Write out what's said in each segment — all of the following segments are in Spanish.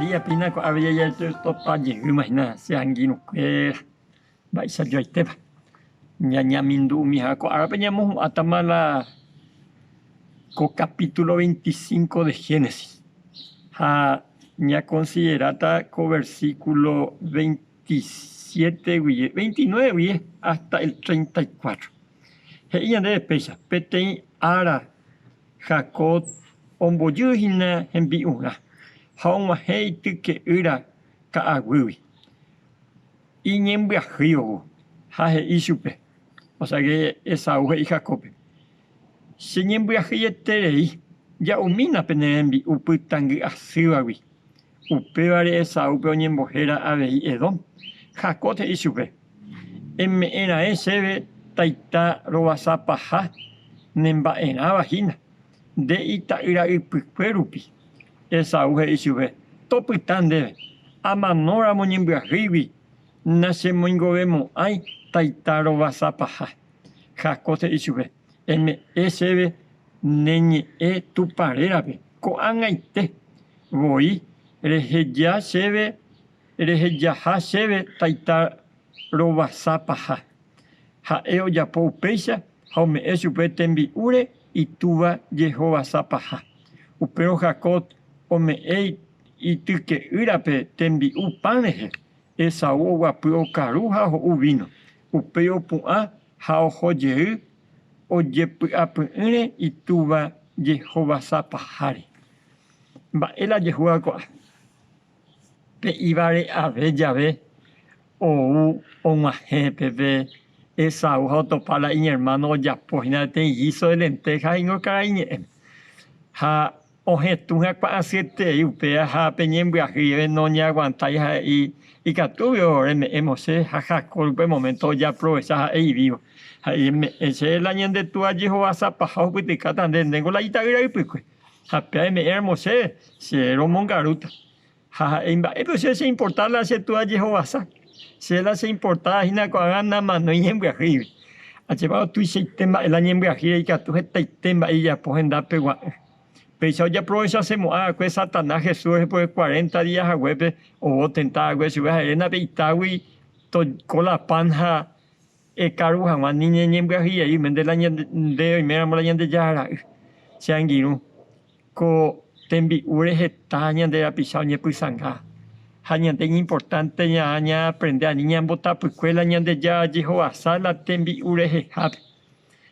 María Pina había ya esto para imagina se anguino que vais a yo iteba ña mindu mi jaco ahora peñamos atamala co capítulo 25 de Génesis ha ña considerata co versículo 27 29 hasta el 34 ella de pesa pete ara Jacob omboyuhina enviuna hauma heitu que ura ka agui y ñembiajio haje isupe o sea que Esaú y Jacob si ñembiajie terei ya umina penembi uputangi asiwawi upevare Esaú pe ñembojera avei Edom Jacob te isupe emme era esebe taita robasapaja nemba'erã vagina de ita'yra ipykue Esaú he'i chupe topyta ndéve amanóramo ñembyahýigui nachemoingovemo'ãi taita rovasapaha Jacob he'i chupe eme'ẽ neñe'ẽ tuparérape ko'ag̃aite voi rehejaha chéve taita rovasapaha ha'e ojapo upéicha ha ome'ẽ chupe tembi'úre itúva jehovasapaha upérõ Jacob ome'ẽ ityke'ýrape tembi'u pan rehe Esaú oguapy okaru ha ho'u vino upéi opu'ã ha ohojey ojepy'apy'ỹre itúva jehovasapaháre mba'e la jehu'akuaa pe'ívare ave jave ou og̃uahẽ pépe Esaú ha otopa la iñermano ojapohína peteĩ guiso de lenteja ingokarai ñe'ẽme ha ohetũ hyakua'asyeterei upéva ha peñembyahýive noñeaguantái ha'e ikatúgui reme'ẽ Mosés ha Jacob pe momento ojeaprovecha ha'e vivo ha'e me'ẽ chéve la ñandetúva jehovasapaha opytykáta ndéngo la ita'ýra ypykue ha pe eme'ẽ Mosés che romongarúta ha ha'e mba'épe che importar la chetúva jehovasa che la che importahína ko'ág̃a namanói ñembyahýigui ajépa tuichaite mba'e la ñembyahýre ikatu hetaite mba'e ijapo hendápe gua'ỹ péicha ojeaprovechasemo'ãgakue Satanás Jesús después de 40 días haguépe ovo tentãgue chupe ha'erénape itágui kolapan ha ekaru hag̃ua ni ñembyahýireime nde oiméramo la ñandejara'ỹ che angirũ ko tembi'u reheta ñande rapicha oñepysãnga ha ñande importante ñaaprende ani ñambotapykue la ñandejára jehovasa la tembi'u rehehápe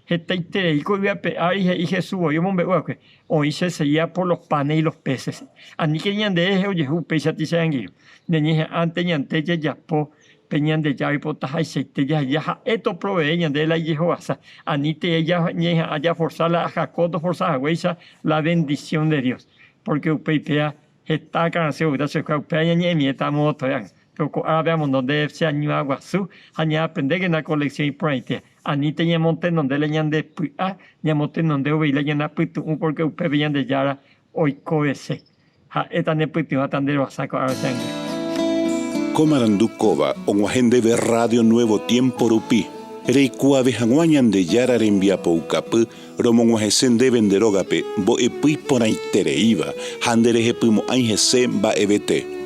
hetaitereiko yvape'ári he'i Jesús omombe'u'akue oĩ che seguía por los panes y los peces aníke ñande ojehu upéicha che angirũ neñe'ẽháinte ñande jejapo pe ñandejára ipotahaichaite jaja ha'e toprovee ñande la jehovasa aníte ñe'ẽhã jaforza la Jacob toforzahaguéicha la bendición de Dios porque upeipea heta karãse ovyta chekuaa upéva ñañe'ẽmieta motoya pero ko'árape amondo nde cheañua guasu ha ñaaprenderena colección iporãite aníte ñamontenondéle ñandepy'a ñamontenonde oveila ñanapytu'ũ porque upépe ñandejára oikovese ha'éta nepytyvãta nderoasa ko'ára cheangirũ Komarandukóva og̃uahẽndéve Radio Nuevo Tiempo rupi reikuaave hag̃ua ñandejára rembiapoukapy romog̃uahẽse ndéve nde rógape mbo'epy porãitereíva ha nderehepymo'ãi hese mba'evete.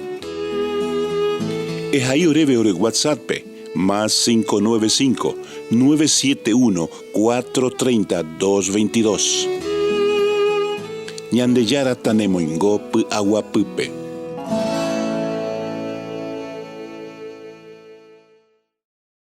Ehai oréve ore WhatsApppe +595 971 430 222. Ñandejára tanemoingo py'aguapýpe.